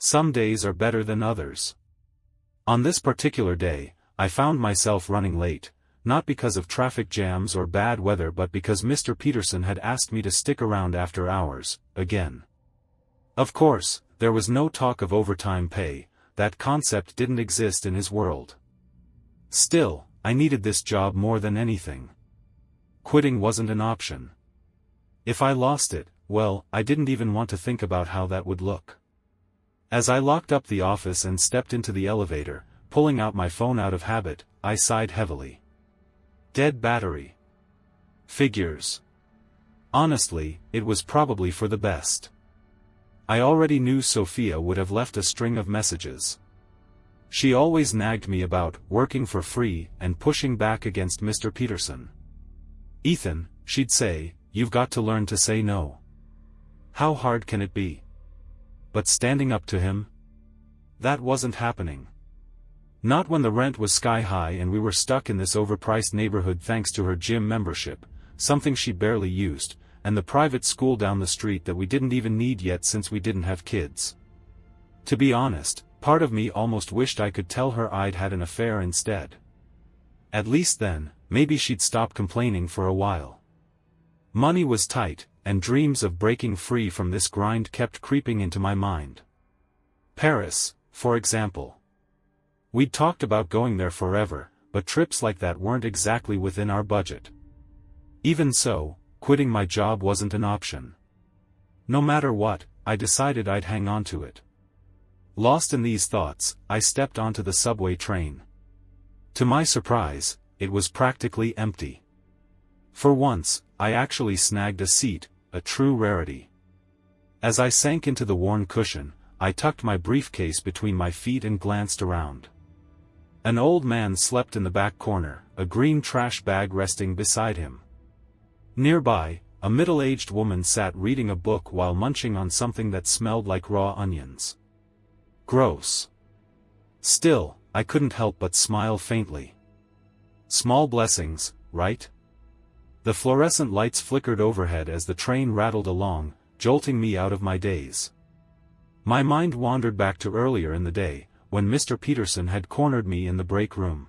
Some days are better than others. On this particular day, I found myself running late, not because of traffic jams or bad weather but because Mr. Peterson had asked me to stick around after hours, again. Of course, there was no talk of overtime pay, that concept didn't exist in his world. Still, I needed this job more than anything. Quitting wasn't an option. If I lost it, well, I didn't even want to think about how that would look. As I locked up the office and stepped into the elevator, pulling out my phone out of habit, I sighed heavily. Dead battery. Figures. Honestly, it was probably for the best. I already knew Sophia would have left a string of messages. She always nagged me about working for free and pushing back against Mr. Peterson. Ethan, she'd say, you've got to learn to say no. How hard can it be? But standing up to him? That wasn't happening. Not when the rent was sky high and we were stuck in this overpriced neighborhood thanks to her gym membership, something she barely used, and the private school down the street that we didn't even need yet since we didn't have kids. To be honest, part of me almost wished I could tell her I'd had an affair instead. At least then, maybe she'd stop complaining for a while. Money was tight, and dreams of breaking free from this grind kept creeping into my mind. Paris, for example. We'd talked about going there forever, but trips like that weren't exactly within our budget. Even so, quitting my job wasn't an option. No matter what, I decided I'd hang on to it. Lost in these thoughts, I stepped onto the subway train. To my surprise, it was practically empty. For once, I actually snagged a seat, a true rarity. As I sank into the worn cushion, I tucked my briefcase between my feet and glanced around. An old man slept in the back corner, a green trash bag resting beside him. Nearby, a middle-aged woman sat reading a book while munching on something that smelled like raw onions. Gross. Still, I couldn't help but smile faintly. Small blessings, right? The fluorescent lights flickered overhead as the train rattled along, jolting me out of my daze. My mind wandered back to earlier in the day, when Mr. Peterson had cornered me in the break room.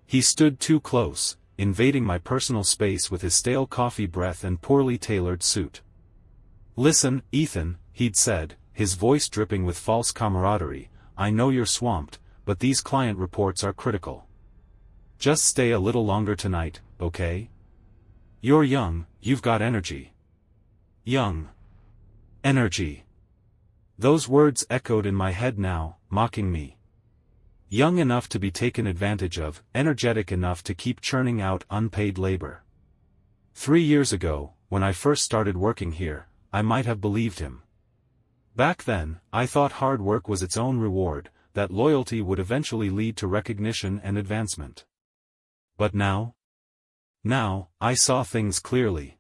He stood too close, invading my personal space with his stale coffee breath and poorly tailored suit. "Listen, Ethan," he'd said, his voice dripping with false camaraderie, "I know you're swamped, but these client reports are critical. Just stay a little longer tonight, okay? You're young, you've got energy." Young. Energy. Those words echoed in my head now, mocking me. Young enough to be taken advantage of, energetic enough to keep churning out unpaid labor. 3 years ago, when I first started working here, I might have believed him. Back then, I thought hard work was its own reward, that loyalty would eventually lead to recognition and advancement. But now? Now, I saw things clearly.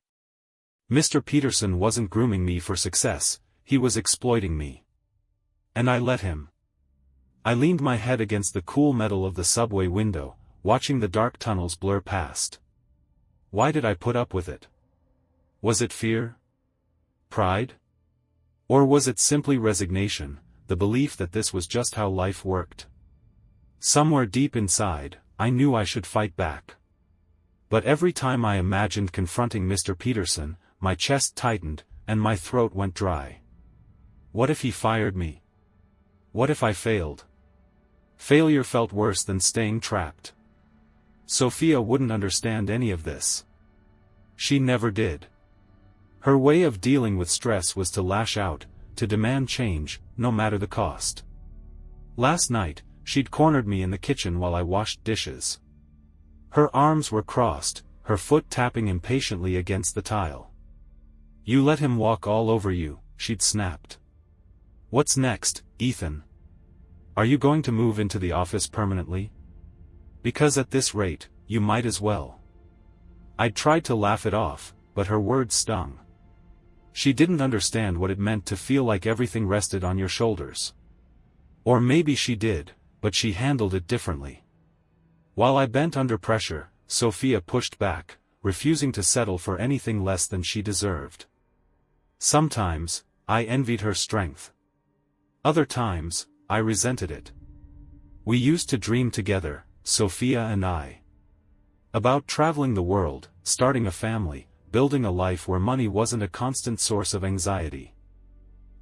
Mr. Peterson wasn't grooming me for success, he was exploiting me. And I let him. I leaned my head against the cool metal of the subway window, watching the dark tunnels blur past. Why did I put up with it? Was it fear? Pride? Or was it simply resignation, the belief that this was just how life worked? Somewhere deep inside, I knew I should fight back. But every time I imagined confronting Mr. Peterson, my chest tightened, and my throat went dry. What if he fired me? What if I failed? Failure felt worse than staying trapped. Sophia wouldn't understand any of this. She never did. Her way of dealing with stress was to lash out, to demand change, no matter the cost. Last night, she'd cornered me in the kitchen while I washed dishes. Her arms were crossed, her foot tapping impatiently against the tile. "You let him walk all over you," she'd snapped. "What's next, Ethan? Are you going to move into the office permanently? Because at this rate, you might as well." I'd tried to laugh it off, but her words stung. She didn't understand what it meant to feel like everything rested on your shoulders. Or maybe she did, but she handled it differently. While I bent under pressure, Sophia pushed back, refusing to settle for anything less than she deserved. Sometimes, I envied her strength. Other times, I resented it. We used to dream together, Sophia and I. About traveling the world, starting a family, building a life where money wasn't a constant source of anxiety.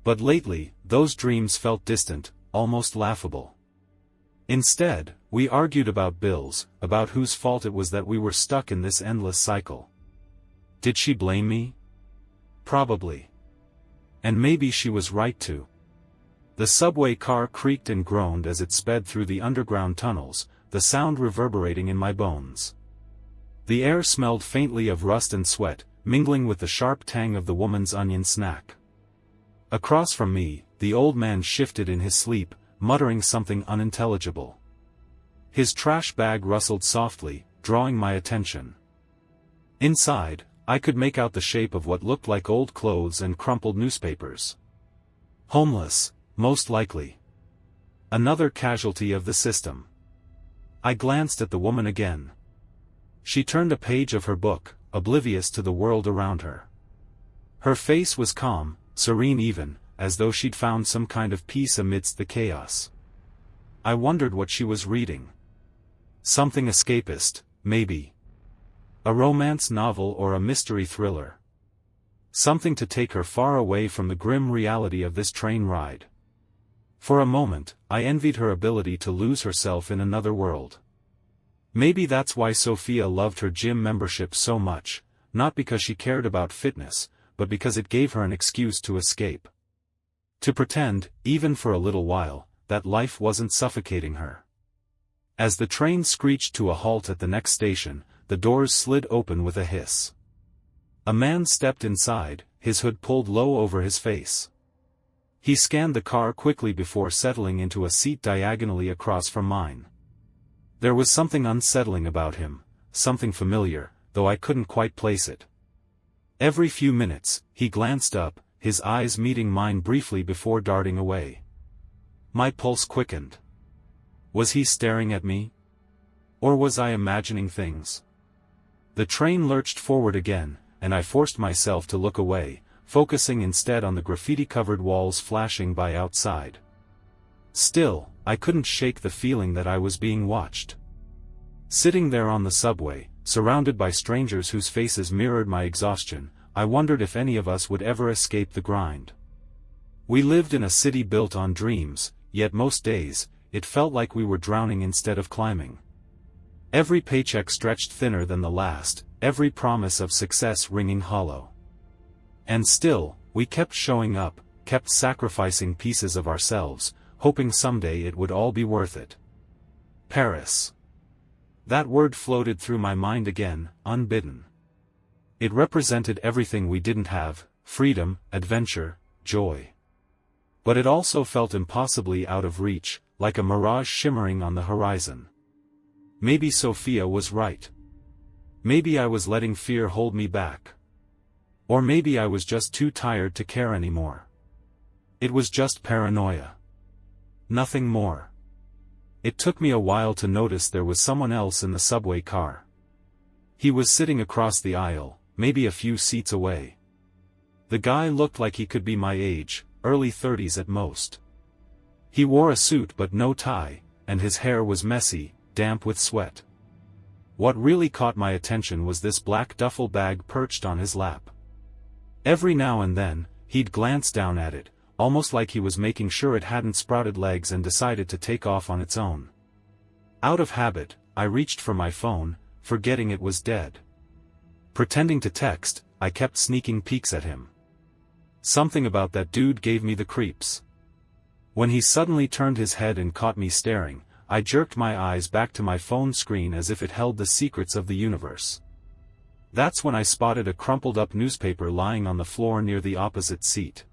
But lately, those dreams felt distant, almost laughable. Instead, we argued about bills, about whose fault it was that we were stuck in this endless cycle. Did she blame me? Probably. And maybe she was right to. The subway car creaked and groaned as it sped through the underground tunnels, the sound reverberating in my bones. The air smelled faintly of rust and sweat, mingling with the sharp tang of the woman's onion snack. Across from me, the old man shifted in his sleep, muttering something unintelligible. His trash bag rustled softly, drawing my attention. Inside, I could make out the shape of what looked like old clothes and crumpled newspapers. Homeless, most likely. Another casualty of the system. I glanced at the woman again. She turned a page of her book, oblivious to the world around her. Her face was calm, serene even, as though she'd found some kind of peace amidst the chaos. I wondered what she was reading. Something escapist, maybe. A romance novel or a mystery thriller. Something to take her far away from the grim reality of this train ride. For a moment, I envied her ability to lose herself in another world. Maybe that's why Sophia loved her gym membership so much, not because she cared about fitness, but because it gave her an excuse to escape. To pretend, even for a little while, that life wasn't suffocating her. As the train screeched to a halt at the next station, the doors slid open with a hiss. A man stepped inside, his hood pulled low over his face. He scanned the car quickly before settling into a seat diagonally across from mine. There was something unsettling about him, something familiar, though I couldn't quite place it. Every few minutes, he glanced up, his eyes meeting mine briefly before darting away. My pulse quickened. Was he staring at me? Or was I imagining things? The train lurched forward again, and I forced myself to look away, focusing instead on the graffiti-covered walls flashing by outside. Still, I couldn't shake the feeling that I was being watched. Sitting there on the subway, surrounded by strangers whose faces mirrored my exhaustion, I wondered if any of us would ever escape the grind. We lived in a city built on dreams, yet most days, it felt like we were drowning instead of climbing. Every paycheck stretched thinner than the last, every promise of success ringing hollow. And still, we kept showing up, kept sacrificing pieces of ourselves, hoping someday it would all be worth it. Paris. That word floated through my mind again, unbidden. It represented everything we didn't have: freedom, adventure, joy. But it also felt impossibly out of reach, like a mirage shimmering on the horizon. Maybe Sophia was right. Maybe I was letting fear hold me back. Or maybe I was just too tired to care anymore. It was just paranoia. Nothing more. It took me a while to notice there was someone else in the subway car. He was sitting across the aisle, maybe a few seats away. The guy looked like he could be my age, early 30s at most. He wore a suit but no tie, and his hair was messy, damp with sweat. What really caught my attention was this black duffel bag perched on his lap. Every now and then, he'd glance down at it, almost like he was making sure it hadn't sprouted legs and decided to take off on its own. Out of habit, I reached for my phone, forgetting it was dead. Pretending to text, I kept sneaking peeks at him. Something about that dude gave me the creeps. When he suddenly turned his head and caught me staring, I jerked my eyes back to my phone screen as if it held the secrets of the universe. That's when I spotted a crumpled-up newspaper lying on the floor near the opposite seat.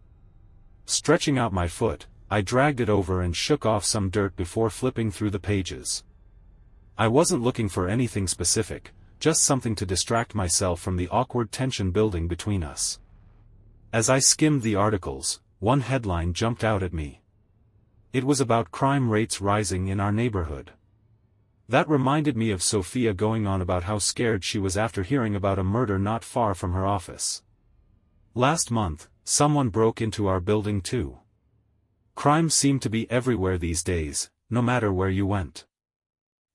Stretching out my foot, I dragged it over and shook off some dirt before flipping through the pages. I wasn't looking for anything specific, just something to distract myself from the awkward tension building between us. As I skimmed the articles, one headline jumped out at me. It was about crime rates rising in our neighborhood. That reminded me of Sophia going on about how scared she was after hearing about a murder not far from her office. Last month, someone broke into our building too. Crime seemed to be everywhere these days, no matter where you went.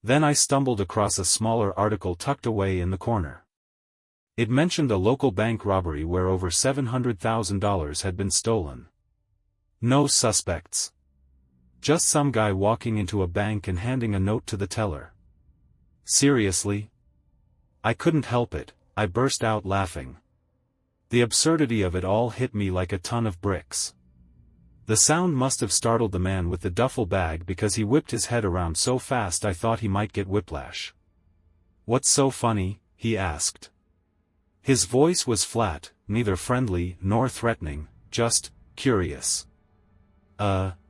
Then I stumbled across a smaller article tucked away in the corner. It mentioned a local bank robbery where over $700,000 had been stolen. No suspects. Just some guy walking into a bank and handing a note to the teller. Seriously? I couldn't help it, I burst out laughing. The absurdity of it all hit me like a ton of bricks. The sound must have startled the man with the duffel bag because he whipped his head around so fast I thought he might get whiplash. "What's so funny?" he asked. His voice was flat, neither friendly nor threatening, just curious.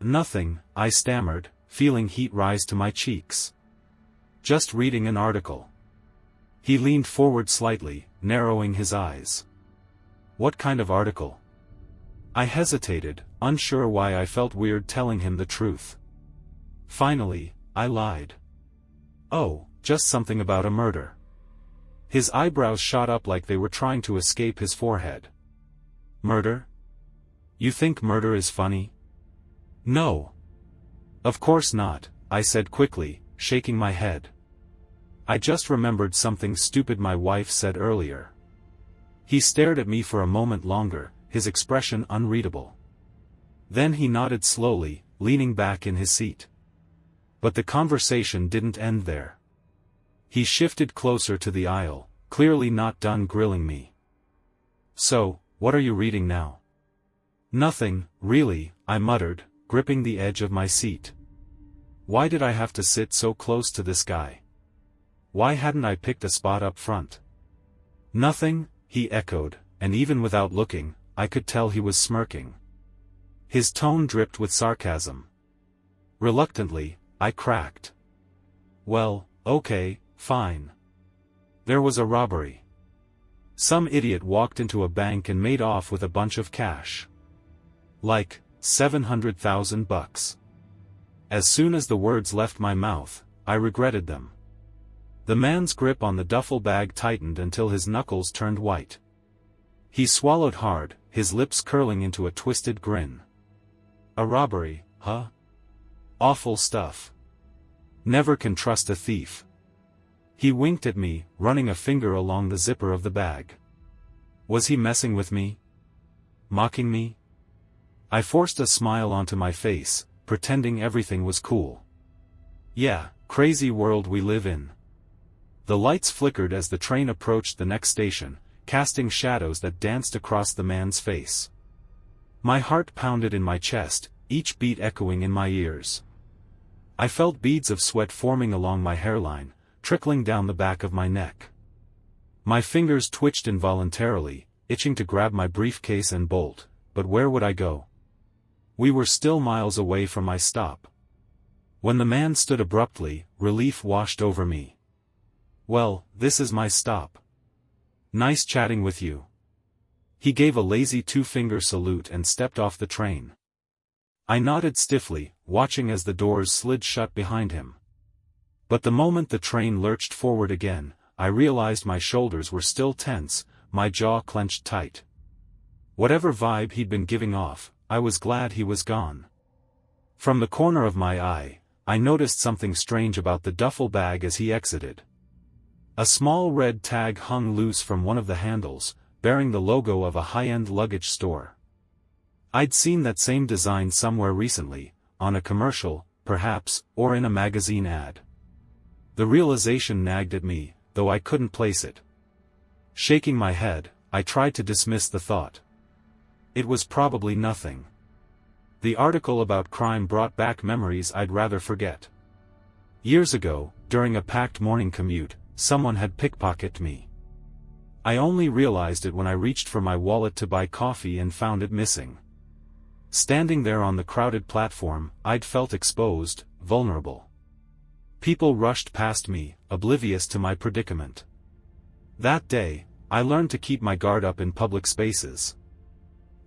Nothing," I stammered, feeling heat rise to my cheeks. "Just reading an article." He leaned forward slightly, narrowing his eyes. "What kind of article?" I hesitated, unsure why I felt weird telling him the truth. Finally, I lied. "Oh, just something about a murder." His eyebrows shot up like they were trying to escape his forehead. "Murder? You think murder is funny?" "No. Of course not," I said quickly, shaking my head. "I just remembered something stupid my wife said earlier." He stared at me for a moment longer, his expression unreadable. Then he nodded slowly, leaning back in his seat. But the conversation didn't end there. He shifted closer to the aisle, clearly not done grilling me. "So, what are you reading now?" "Nothing, really," I muttered, gripping the edge of my seat. Why did I have to sit so close to this guy? Why hadn't I picked a spot up front? "Nothing," he echoed, and even without looking, I could tell he was smirking. His tone dripped with sarcasm. Reluctantly, I cracked. "Well, okay, fine. There was a robbery. Some idiot walked into a bank and made off with a bunch of cash. Like, $700,000. As soon as the words left my mouth, I regretted them. The man's grip on the duffel bag tightened until his knuckles turned white. He swallowed hard, his lips curling into a twisted grin. "A robbery, huh? Awful stuff. Never can trust a thief." He winked at me, running a finger along the zipper of the bag. Was he messing with me? Mocking me? I forced a smile onto my face, pretending everything was cool. "Yeah, crazy world we live in." The lights flickered as the train approached the next station, casting shadows that danced across the man's face. My heart pounded in my chest, each beat echoing in my ears. I felt beads of sweat forming along my hairline, trickling down the back of my neck. My fingers twitched involuntarily, itching to grab my briefcase and bolt, but where would I go? We were still miles away from my stop. When the man stood abruptly, relief washed over me. "Well, this is my stop. Nice chatting with you." He gave a lazy two-finger salute and stepped off the train. I nodded stiffly, watching as the doors slid shut behind him. But the moment the train lurched forward again, I realized my shoulders were still tense, my jaw clenched tight. Whatever vibe he'd been giving off, I was glad he was gone. From the corner of my eye, I noticed something strange about the duffel bag as he exited. A small red tag hung loose from one of the handles, bearing the logo of a high-end luggage store. I'd seen that same design somewhere recently, on a commercial, perhaps, or in a magazine ad. The realization nagged at me, though I couldn't place it. Shaking my head, I tried to dismiss the thought. It was probably nothing. The article about crime brought back memories I'd rather forget. Years ago, during a packed morning commute, someone had pickpocketed me. I only realized it when I reached for my wallet to buy coffee and found it missing. Standing there on the crowded platform, I'd felt exposed, vulnerable. People rushed past me, oblivious to my predicament. That day, I learned to keep my guard up in public spaces.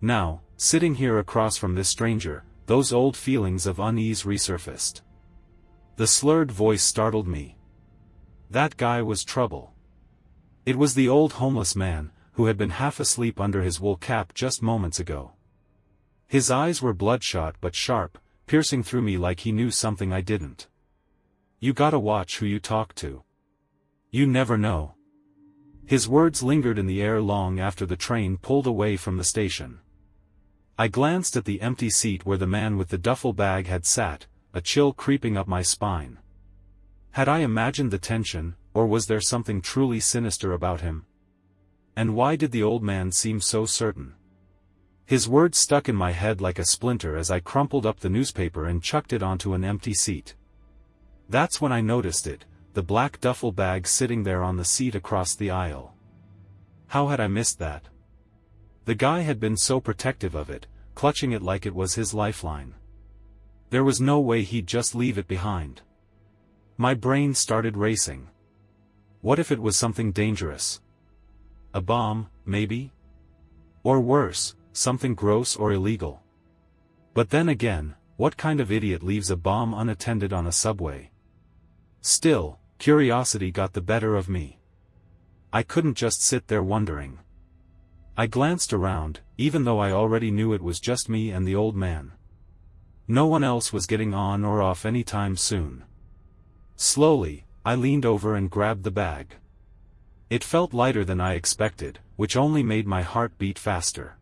Now, sitting here across from this stranger, those old feelings of unease resurfaced. The slurred voice startled me. That guy was trouble. It was the old homeless man, who had been half asleep under his wool cap just moments ago. His eyes were bloodshot but sharp, piercing through me like he knew something I didn't. "You gotta watch who you talk to. You never know." His words lingered in the air long after the train pulled away from the station. I glanced at the empty seat where the man with the duffel bag had sat, a chill creeping up my spine. Had I imagined the tension, or was there something truly sinister about him? And why did the old man seem so certain? His words stuck in my head like a splinter as I crumpled up the newspaper and chucked it onto an empty seat. That's when I noticed it, the black duffel bag sitting there on the seat across the aisle. How had I missed that? The guy had been so protective of it, clutching it like it was his lifeline. There was no way he'd just leave it behind. My brain started racing. What if it was something dangerous? A bomb, maybe? Or worse, something gross or illegal. But then again, what kind of idiot leaves a bomb unattended on a subway? Still, curiosity got the better of me. I couldn't just sit there wondering. I glanced around, even though I already knew it was just me and the old man. No one else was getting on or off anytime soon. Slowly, I leaned over and grabbed the bag. It felt lighter than I expected, which only made my heart beat faster.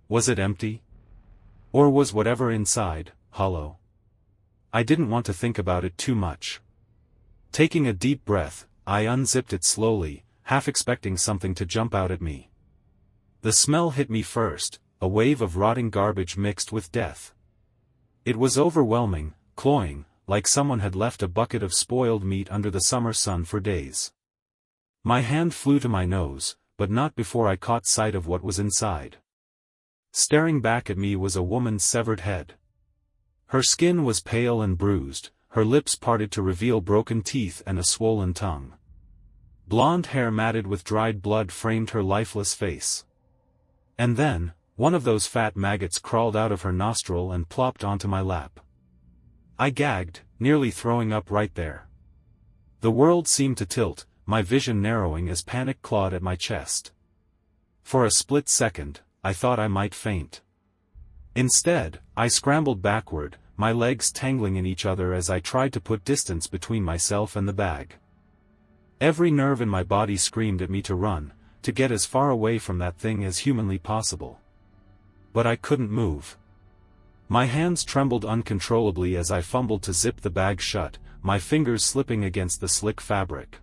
Was it empty? Or was whatever inside hollow? I didn't want to think about it too much. Taking a deep breath, I unzipped it slowly, half expecting something to jump out at me. The smell hit me first, a wave of rotting garbage mixed with death. It was overwhelming, cloying, like someone had left a bucket of spoiled meat under the summer sun for days. My hand flew to my nose, but not before I caught sight of what was inside. Staring back at me was a woman's severed head. Her skin was pale and bruised, her lips parted to reveal broken teeth and a swollen tongue. Blonde hair matted with dried blood framed her lifeless face. And then, one of those fat maggots crawled out of her nostril and plopped onto my lap. I gagged, nearly throwing up right there. The world seemed to tilt, my vision narrowing as panic clawed at my chest. For a split second, I thought I might faint. Instead, I scrambled backward, my legs tangling in each other as I tried to put distance between myself and the bag. Every nerve in my body screamed at me to run, to get as far away from that thing as humanly possible. But I couldn't move. My hands trembled uncontrollably as I fumbled to zip the bag shut, my fingers slipping against the slick fabric.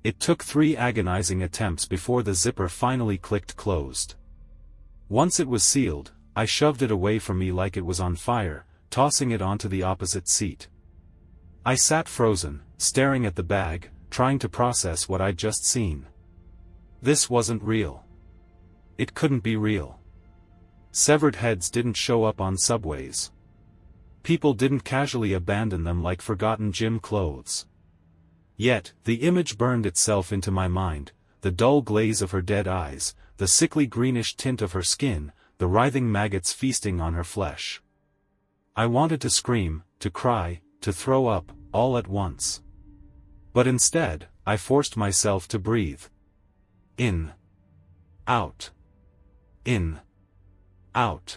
It took 3 agonizing attempts before the zipper finally clicked closed. Once it was sealed, I shoved it away from me like it was on fire, tossing it onto the opposite seat. I sat frozen, staring at the bag, trying to process what I'd just seen. This wasn't real. It couldn't be real. Severed heads didn't show up on subways. People didn't casually abandon them like forgotten gym clothes. Yet, the image burned itself into my mind, the dull glaze of her dead eyes, the sickly greenish tint of her skin, the writhing maggots feasting on her flesh. I wanted to scream, to cry, to throw up, all at once. But instead, I forced myself to breathe. In. Out. In. Out.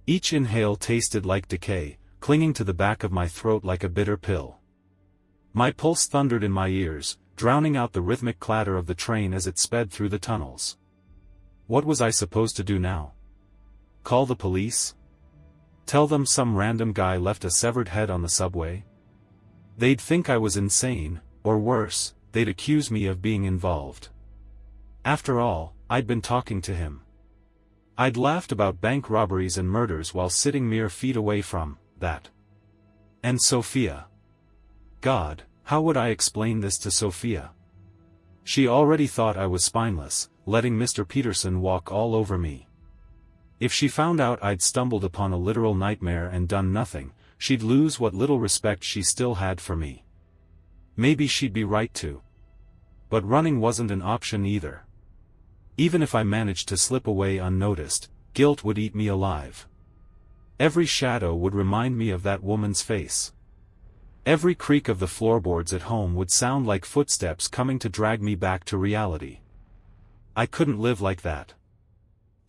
Each inhale tasted like decay, clinging to the back of my throat like a bitter pill. My pulse thundered in my ears, drowning out the rhythmic clatter of the train as it sped through the tunnels. What was I supposed to do now? Call the police? Tell them some random guy left a severed head on the subway? They'd think I was insane, or worse, they'd accuse me of being involved. After all, I'd been talking to him. I'd laughed about bank robberies and murders while sitting mere feet away from that. And Sophia. God, how would I explain this to Sophia? She already thought I was spineless, letting Mr. Peterson walk all over me. If she found out I'd stumbled upon a literal nightmare and done nothing, she'd lose what little respect she still had for me. Maybe she'd be right to. But running wasn't an option either. Even if I managed to slip away unnoticed, guilt would eat me alive. Every shadow would remind me of that woman's face. Every creak of the floorboards at home would sound like footsteps coming to drag me back to reality. I couldn't live like that.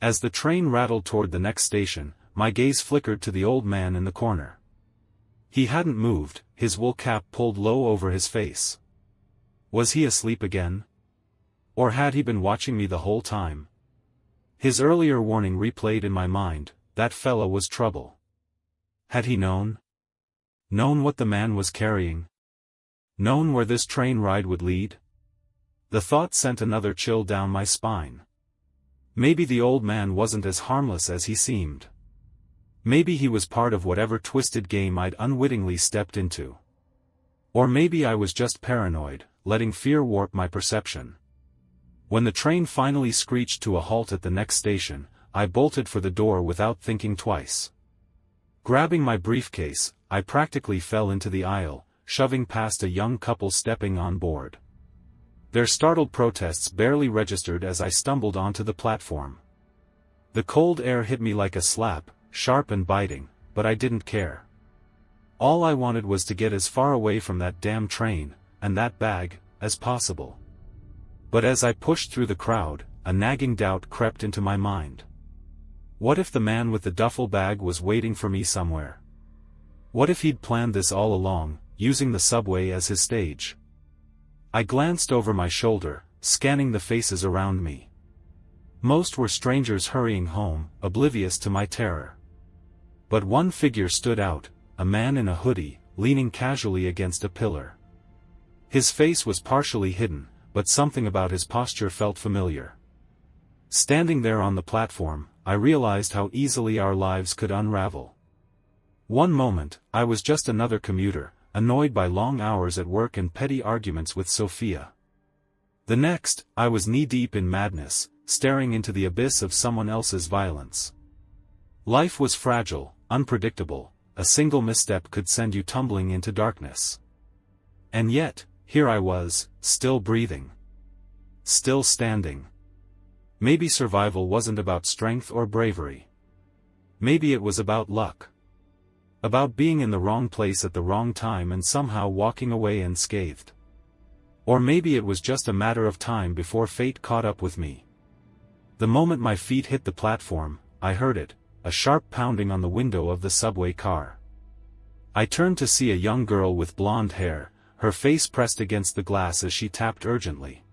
As the train rattled toward the next station, my gaze flickered to the old man in the corner. He hadn't moved, his wool cap pulled low over his face. Was he asleep again? Or had he been watching me the whole time? His earlier warning replayed in my mind, that fella was trouble. Had he known? Known what the man was carrying? Known where this train ride would lead? The thought sent another chill down my spine. Maybe the old man wasn't as harmless as he seemed. Maybe he was part of whatever twisted game I'd unwittingly stepped into. Or maybe I was just paranoid, letting fear warp my perception. When the train finally screeched to a halt at the next station, I bolted for the door without thinking twice. Grabbing my briefcase, I practically fell into the aisle, shoving past a young couple stepping on board. Their startled protests barely registered as I stumbled onto the platform. The cold air hit me like a slap, sharp and biting, but I didn't care. All I wanted was to get as far away from that damn train, and that bag, as possible. But as I pushed through the crowd, a nagging doubt crept into my mind. What if the man with the duffel bag was waiting for me somewhere? What if he'd planned this all along, using the subway as his stage? I glanced over my shoulder, scanning the faces around me. Most were strangers hurrying home, oblivious to my terror. But one figure stood out, a man in a hoodie, leaning casually against a pillar. His face was partially hidden, but something about his posture felt familiar. Standing there on the platform, I realized how easily our lives could unravel. One moment, I was just another commuter, annoyed by long hours at work and petty arguments with Sophia. The next, I was knee-deep in madness, staring into the abyss of someone else's violence. Life was fragile, unpredictable, a single misstep could send you tumbling into darkness. And yet, here I was, still breathing. Still standing. Maybe survival wasn't about strength or bravery. Maybe it was about luck. About being in the wrong place at the wrong time and somehow walking away unscathed. Or maybe it was just a matter of time before fate caught up with me. The moment my feet hit the platform, I heard it, a sharp pounding on the window of the subway car. I turned to see a young girl with blonde hair, her face pressed against the glass as she tapped urgently.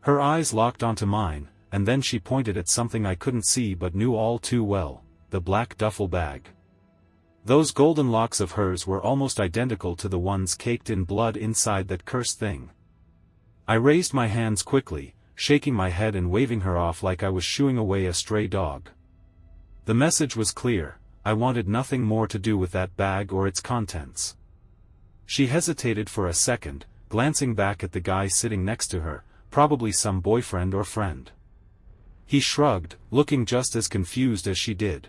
Her eyes locked onto mine, and then she pointed at something I couldn't see but knew all too well, the black duffel bag. Those golden locks of hers were almost identical to the ones caked in blood inside that cursed thing. I raised my hands quickly, shaking my head and waving her off like I was shooing away a stray dog. The message was clear, I wanted nothing more to do with that bag or its contents. She hesitated for a second, glancing back at the guy sitting next to her, probably some boyfriend or friend. He shrugged, looking just as confused as she did.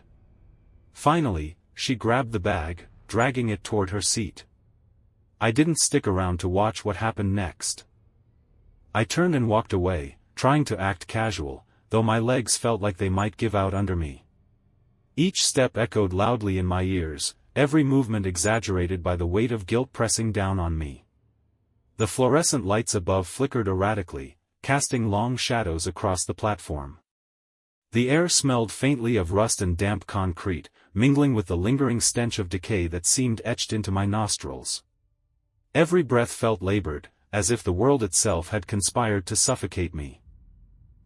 Finally, she grabbed the bag, dragging it toward her seat. I didn't stick around to watch what happened next. I turned and walked away, trying to act casual, though my legs felt like they might give out under me. Each step echoed loudly in my ears, every movement exaggerated by the weight of guilt pressing down on me. The fluorescent lights above flickered erratically, casting long shadows across the platform. The air smelled faintly of rust and damp concrete, mingling with the lingering stench of decay that seemed etched into my nostrils. Every breath felt labored, as if the world itself had conspired to suffocate me.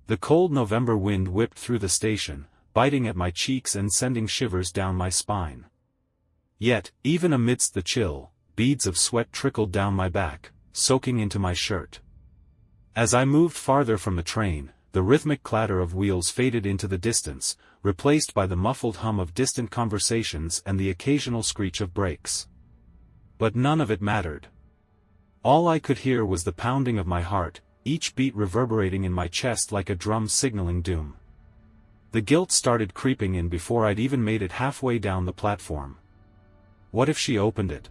The cold November wind whipped through the station, biting at my cheeks and sending shivers down my spine. Yet, even amidst the chill, beads of sweat trickled down my back, soaking into my shirt. As I moved farther from the train, the rhythmic clatter of wheels faded into the distance, replaced by the muffled hum of distant conversations and the occasional screech of brakes. But none of it mattered. All I could hear was the pounding of my heart, each beat reverberating in my chest like a drum signaling doom. The guilt started creeping in before I'd even made it halfway down the platform. What if she opened it?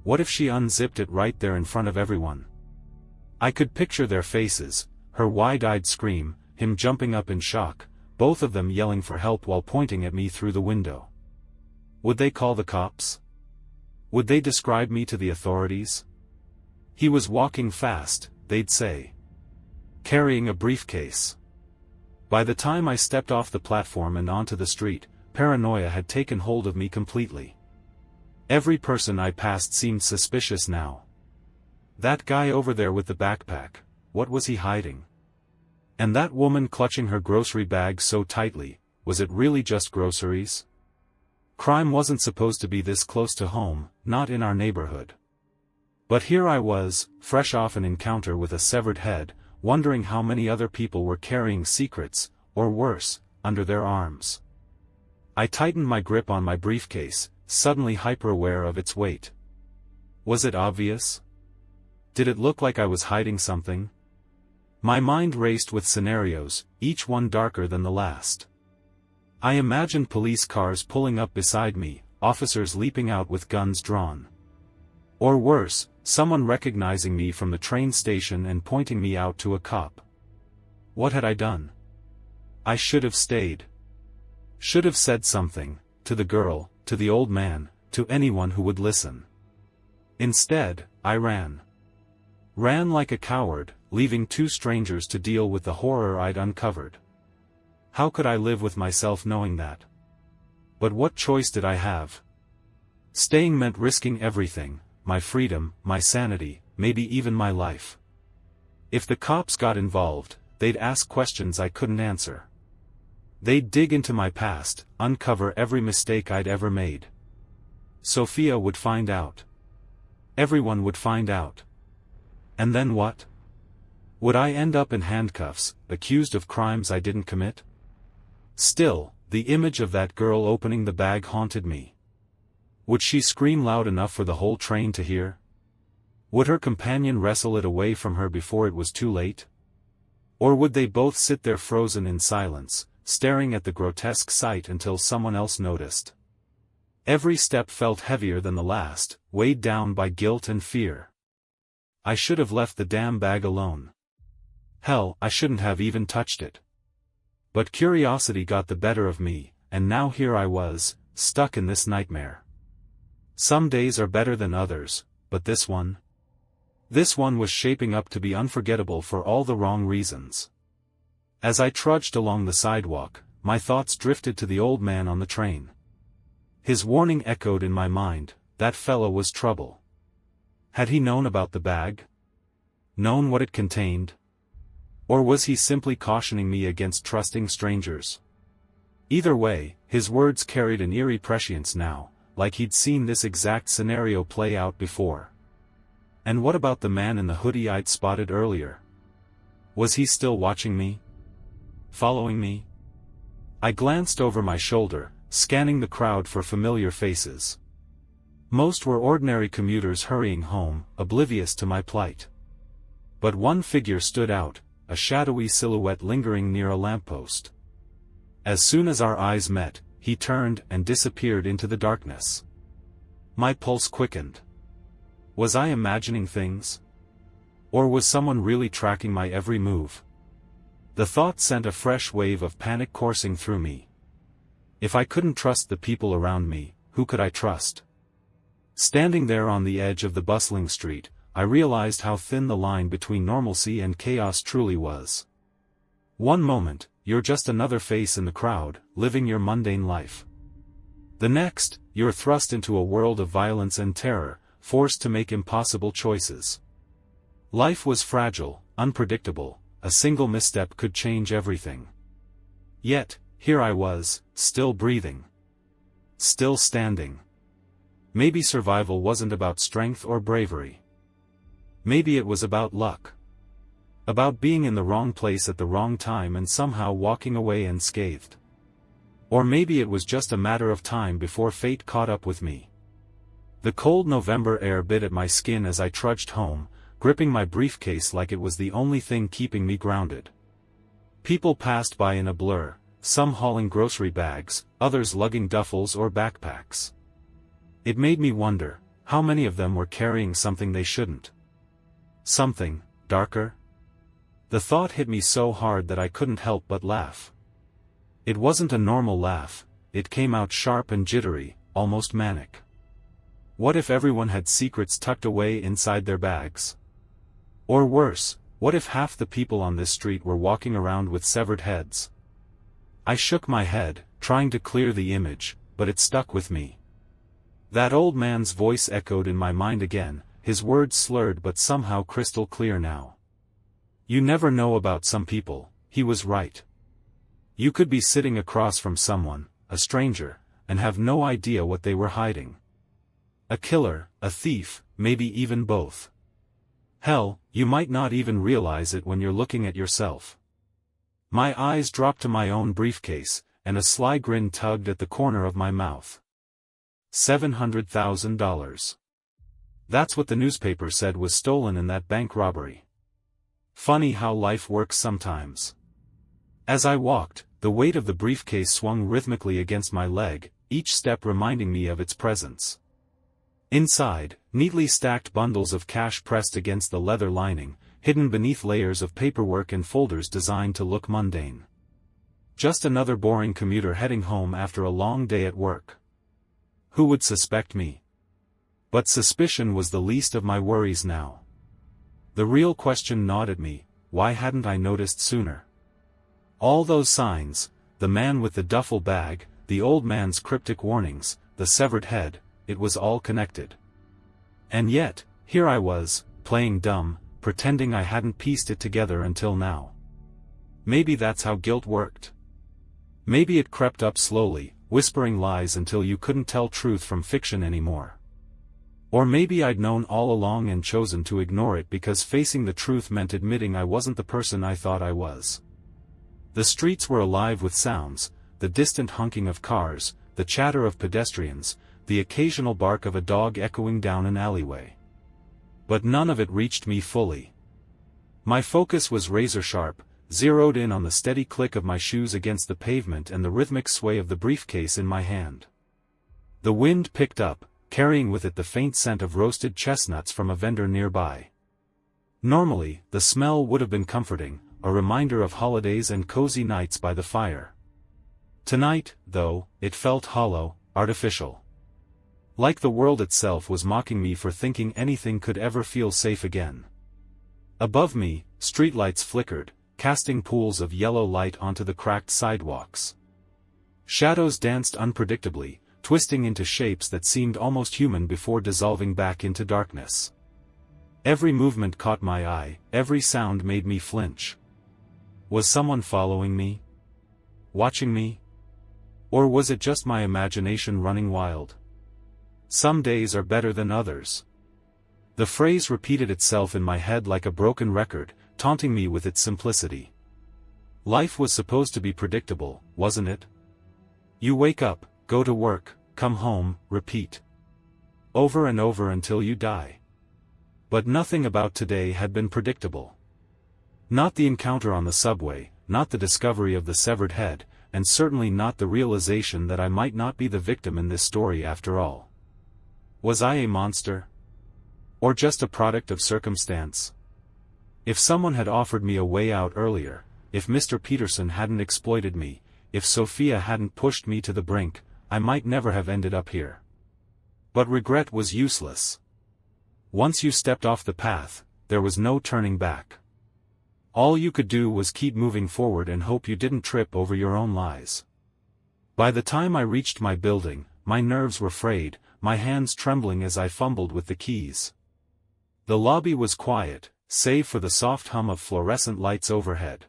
What if she unzipped it right there in front of everyone? I could picture their faces, her wide-eyed scream, him jumping up in shock, both of them yelling for help while pointing at me through the window. Would they call the cops? Would they describe me to the authorities? He was walking fast, they'd say. Carrying a briefcase. By the time I stepped off the platform and onto the street, paranoia had taken hold of me completely. Every person I passed seemed suspicious now. That guy over there with the backpack, what was he hiding? And that woman clutching her grocery bag so tightly, was it really just groceries? Crime wasn't supposed to be this close to home, not in our neighborhood. But here I was, fresh off an encounter with a severed head, wondering how many other people were carrying secrets, or worse, under their arms. I tightened my grip on my briefcase, suddenly hyper-aware of its weight. Was it obvious? Did it look like I was hiding something? My mind raced with scenarios, each one darker than the last. I imagined police cars pulling up beside me, officers leaping out with guns drawn. Or worse, someone recognizing me from the train station and pointing me out to a cop. What had I done? I should have stayed. Should have said something, to the girl, to the old man, to anyone who would listen. Instead, I ran. Ran like a coward, leaving two strangers to deal with the horror I'd uncovered. How could I live with myself knowing that? But what choice did I have? Staying meant risking everything, my freedom, my sanity, maybe even my life. If the cops got involved, they'd ask questions I couldn't answer. They'd dig into my past, uncover every mistake I'd ever made. Sophia would find out. Everyone would find out. And then what? Would I end up in handcuffs, accused of crimes I didn't commit? Still, the image of that girl opening the bag haunted me. Would she scream loud enough for the whole train to hear? Would her companion wrestle it away from her before it was too late? Or would they both sit there frozen in silence, staring at the grotesque sight until someone else noticed? Every step felt heavier than the last, weighed down by guilt and fear. I should have left the damn bag alone. Hell, I shouldn't have even touched it. But curiosity got the better of me, and now here I was, stuck in this nightmare. Some days are better than others, but this one? This one was shaping up to be unforgettable for all the wrong reasons. As I trudged along the sidewalk, my thoughts drifted to the old man on the train. His warning echoed in my mind, that fellow was trouble. Had he known about the bag? Known what it contained? Or was he simply cautioning me against trusting strangers? Either way, his words carried an eerie prescience now, like he'd seen this exact scenario play out before. And what about the man in the hoodie I'd spotted earlier? Was he still watching me? Following me? I glanced over my shoulder, scanning the crowd for familiar faces. Most were ordinary commuters hurrying home, oblivious to my plight. But one figure stood out, a shadowy silhouette lingering near a lamppost. As soon as our eyes met, he turned and disappeared into the darkness. My pulse quickened. Was I imagining things? Or was someone really tracking my every move? The thought sent a fresh wave of panic coursing through me. If I couldn't trust the people around me, who could I trust? Standing there on the edge of the bustling street, I realized how thin the line between normalcy and chaos truly was. One moment, you're just another face in the crowd, living your mundane life. The next, you're thrust into a world of violence and terror, forced to make impossible choices. Life was fragile, unpredictable, a single misstep could change everything. Yet, here I was, still breathing. Still standing. Maybe survival wasn't about strength or bravery. Maybe it was about luck. About being in the wrong place at the wrong time and somehow walking away unscathed. Or maybe it was just a matter of time before fate caught up with me. The cold November air bit at my skin as I trudged home, gripping my briefcase like it was the only thing keeping me grounded. People passed by in a blur, some hauling grocery bags, others lugging duffels or backpacks. It made me wonder, how many of them were carrying something they shouldn't? Something darker? The thought hit me so hard that I couldn't help but laugh. It wasn't a normal laugh, it came out sharp and jittery, almost manic. What if everyone had secrets tucked away inside their bags? Or worse, What if half the people on this street were walking around with severed heads? I shook my head, trying to clear the image, but it stuck with me. That old man's voice echoed in my mind again, his words slurred but somehow crystal clear now. You never know about some people, he was right. You could be sitting across from someone, a stranger, and have no idea what they were hiding. A killer, a thief, maybe even both. Hell, you might not even realize it when you're looking at yourself. My eyes dropped to my own briefcase, and a sly grin tugged at the corner of my mouth. $700,000. That's what the newspaper said was stolen in that bank robbery. Funny how life works sometimes. As I walked, the weight of the briefcase swung rhythmically against my leg, each step reminding me of its presence. Inside, neatly stacked bundles of cash pressed against the leather lining, hidden beneath layers of paperwork and folders designed to look mundane. Just another boring commuter heading home after a long day at work. Who would suspect me? But suspicion was the least of my worries now. The real question gnawed at me: why hadn't I noticed sooner? All those signs, the man with the duffel bag, the old man's cryptic warnings, the severed head, it was all connected. And yet, here I was, playing dumb, pretending I hadn't pieced it together until now. Maybe that's how guilt worked. Maybe it crept up slowly, whispering lies until you couldn't tell truth from fiction anymore. Or maybe I'd known all along and chosen to ignore it because facing the truth meant admitting I wasn't the person I thought I was. The streets were alive with sounds, the distant honking of cars, the chatter of pedestrians, the occasional bark of a dog echoing down an alleyway. But none of it reached me fully. My focus was razor-sharp, zeroed in on the steady click of my shoes against the pavement and the rhythmic sway of the briefcase in my hand. The wind picked up, carrying with it the faint scent of roasted chestnuts from a vendor nearby. Normally, the smell would have been comforting, a reminder of holidays and cozy nights by the fire. Tonight, though, it felt hollow, artificial. Like the world itself was mocking me for thinking anything could ever feel safe again. Above me, streetlights flickered, casting pools of yellow light onto the cracked sidewalks. Shadows danced unpredictably, twisting into shapes that seemed almost human before dissolving back into darkness. Every movement caught my eye, every sound made me flinch. Was someone following me? Watching me? Or was it just my imagination running wild? Some days are better than others. The phrase repeated itself in my head like a broken record, taunting me with its simplicity. Life was supposed to be predictable, wasn't it? You wake up, go to work, come home, repeat. Over and over until you die. But nothing about today had been predictable. Not the encounter on the subway, not the discovery of the severed head, and certainly not the realization that I might not be the victim in this story after all. Was I a monster? Or just a product of circumstance? If someone had offered me a way out earlier, if Mr. Peterson hadn't exploited me, if Sophia hadn't pushed me to the brink, I might never have ended up here. But regret was useless. Once you stepped off the path, there was no turning back. All you could do was keep moving forward and hope you didn't trip over your own lies. By the time I reached my building, my nerves were frayed, my hands trembling as I fumbled with the keys. The lobby was quiet, save for the soft hum of fluorescent lights overhead.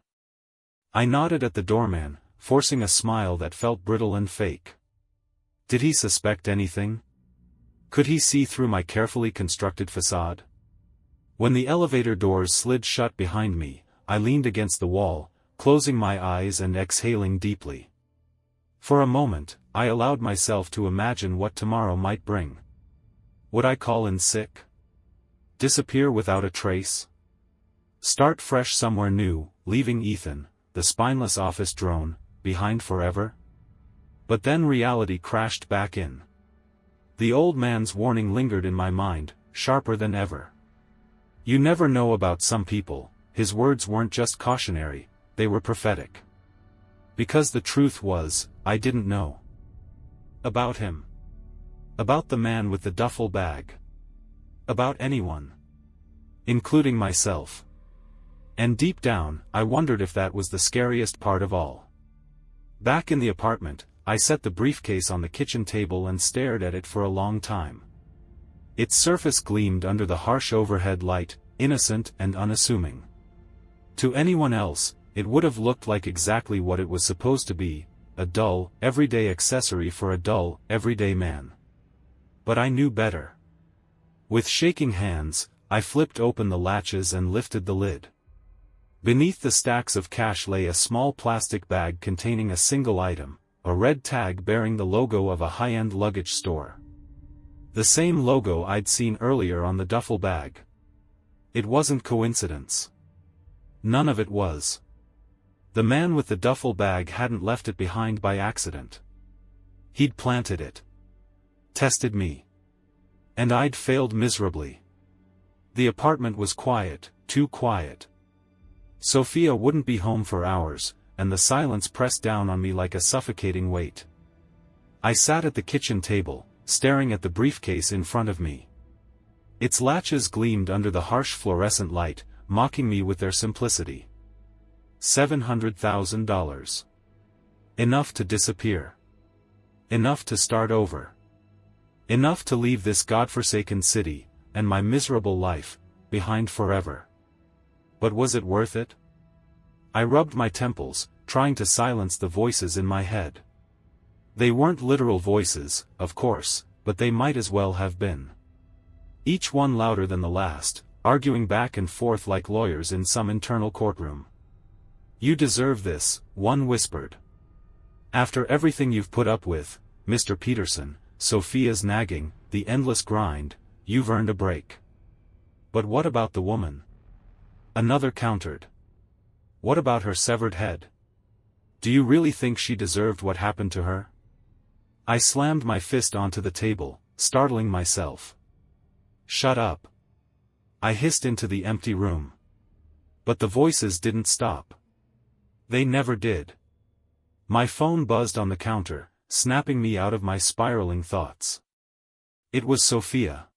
I nodded at the doorman, forcing a smile that felt brittle and fake. Did he suspect anything? Could he see through my carefully constructed facade? When the elevator doors slid shut behind me, I leaned against the wall, closing my eyes and exhaling deeply. For a moment, I allowed myself to imagine what tomorrow might bring. Would I call in sick? Disappear without a trace? Start fresh somewhere new, leaving Ethan, the spineless office drone, behind forever? But then reality crashed back in. The old man's warning lingered in my mind, sharper than ever. You never know about some people. His words weren't just cautionary, they were prophetic. Because the truth was, I didn't know. About him. About the man with the duffel bag. About anyone. Including myself. And deep down, I wondered if that was the scariest part of all. Back in the apartment, I set the briefcase on the kitchen table and stared at it for a long time. Its surface gleamed under the harsh overhead light, innocent and unassuming. To anyone else, it would have looked like exactly what it was supposed to be, a dull, everyday accessory for a dull, everyday man. But I knew better. With shaking hands, I flipped open the latches and lifted the lid. Beneath the stacks of cash lay a small plastic bag containing a single item, a red tag bearing the logo of a high-end luggage store. The same logo I'd seen earlier on the duffel bag. It wasn't coincidence. None of it was. The man with the duffel bag hadn't left it behind by accident. He'd planted it. Tested me. And I'd failed miserably. The apartment was quiet, too quiet. Sophia wouldn't be home for hours, and the silence pressed down on me like a suffocating weight. I sat at the kitchen table, staring at the briefcase in front of me. Its latches gleamed under the harsh fluorescent light, mocking me with their simplicity. $700,000. Enough to disappear. Enough to start over. Enough to leave this godforsaken city, and my miserable life, behind forever. But was it worth it? I rubbed my temples, trying to silence the voices in my head. They weren't literal voices, of course, but they might as well have been. Each one louder than the last, arguing back and forth like lawyers in some internal courtroom. "You deserve this," one whispered. "After everything you've put up with, Mr. Peterson, Sophia's nagging, the endless grind, you've earned a break." "But what about the woman?" Another countered. "What about her severed head? Do you really think she deserved what happened to her?" I slammed my fist onto the table, startling myself. "Shut up!" I hissed into the empty room. But the voices didn't stop. They never did. My phone buzzed on the counter, snapping me out of my spiraling thoughts. It was Sophia.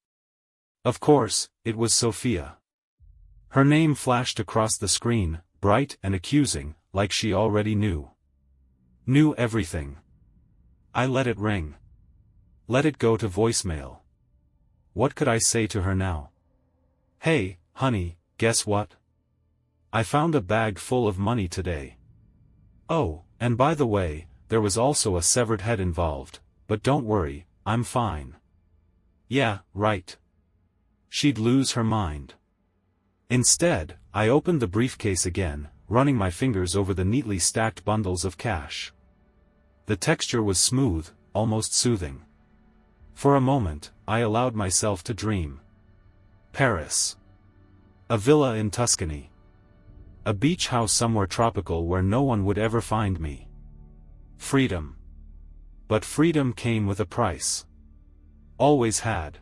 Of course, it was Sophia. Her name flashed across the screen, bright and accusing, like she already knew. Knew everything. I let it ring. Let it go to voicemail. What could I say to her now? "Hey, honey, guess what? I found a bag full of money today. Oh, and by the way, there was also a severed head involved, but don't worry, I'm fine." Yeah, right. She'd lose her mind. Instead, I opened the briefcase again, running my fingers over the neatly stacked bundles of cash. The texture was smooth, almost soothing. For a moment, I allowed myself to dream. Paris. A villa in Tuscany. A beach house somewhere tropical where no one would ever find me. Freedom. But freedom came with a price. Always had.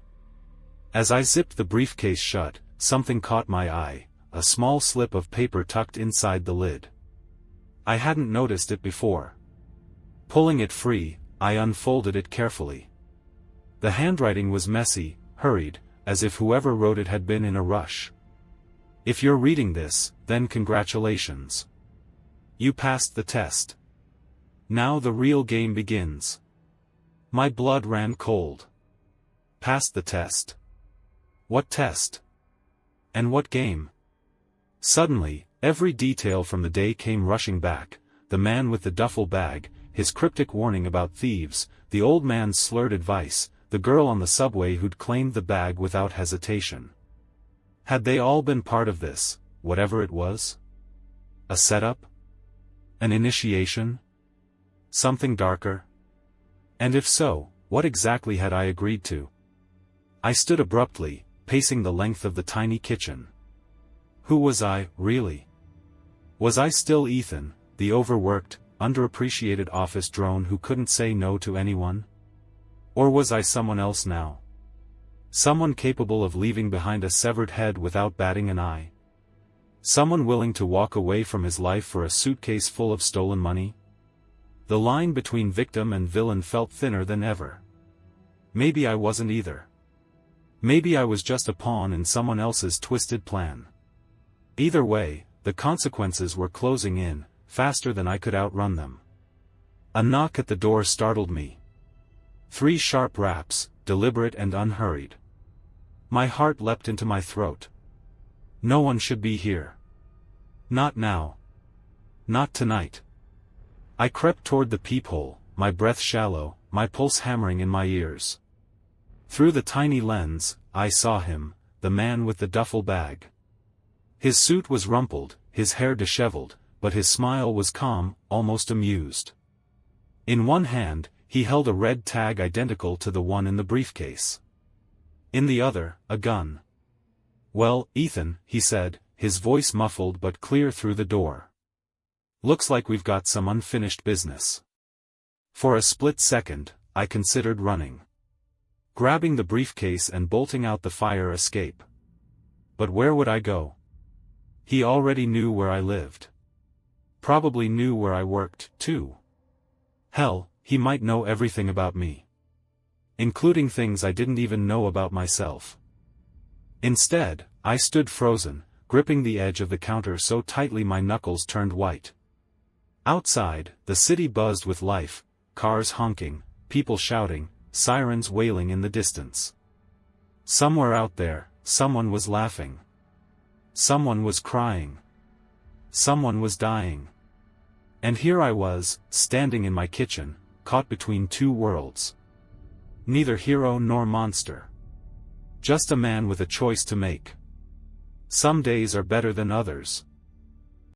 As I zipped the briefcase shut, something caught my eye, a small slip of paper tucked inside the lid. I hadn't noticed it before. Pulling it free, I unfolded it carefully. The handwriting was messy, hurried, as if whoever wrote it had been in a rush. "If you're reading this, then congratulations. You passed the test. Now the real game begins." My blood ran cold. Passed the test? What test? And what game? Suddenly, every detail from the day came rushing back: the man with the duffel bag, his cryptic warning about thieves, the old man's slurred advice, the girl on the subway who'd claimed the bag without hesitation. Had they all been part of this, whatever it was? A setup? An initiation? Something darker? And if so, what exactly had I agreed to? I stood abruptly, pacing the length of the tiny kitchen. Who was I, really? Was I still Ethan, the overworked, underappreciated office drone who couldn't say no to anyone? Or was I someone else now? Someone capable of leaving behind a severed head without batting an eye? Someone willing to walk away from his life for a suitcase full of stolen money? The line between victim and villain felt thinner than ever. Maybe I wasn't either. Maybe I was just a pawn in someone else's twisted plan. Either way, the consequences were closing in, faster than I could outrun them. A knock at the door startled me. 3 sharp raps, deliberate and unhurried. My heart leapt into my throat. No one should be here. Not now. Not tonight. I crept toward the peephole, my breath shallow, my pulse hammering in my ears. Through the tiny lens, I saw him, the man with the duffel bag. His suit was rumpled, his hair disheveled, but his smile was calm, almost amused. In one hand, he held a red tag identical to the one in the briefcase. In the other, a gun. "Well, Ethan," he said, his voice muffled but clear through the door. "Looks like we've got some unfinished business." For a split second, I considered running. Grabbing the briefcase and bolting out the fire escape. But where would I go? He already knew where I lived. Probably knew where I worked, too. Hell, he might know everything about me. Including things I didn't even know about myself. Instead, I stood frozen, gripping the edge of the counter so tightly my knuckles turned white. Outside, the city buzzed with life, cars honking, people shouting, sirens wailing in the distance. Somewhere out there, someone was laughing. Someone was crying. Someone was dying. And here I was, standing in my kitchen, caught between 2 worlds. Neither hero nor monster. Just a man with a choice to make. Some days are better than others.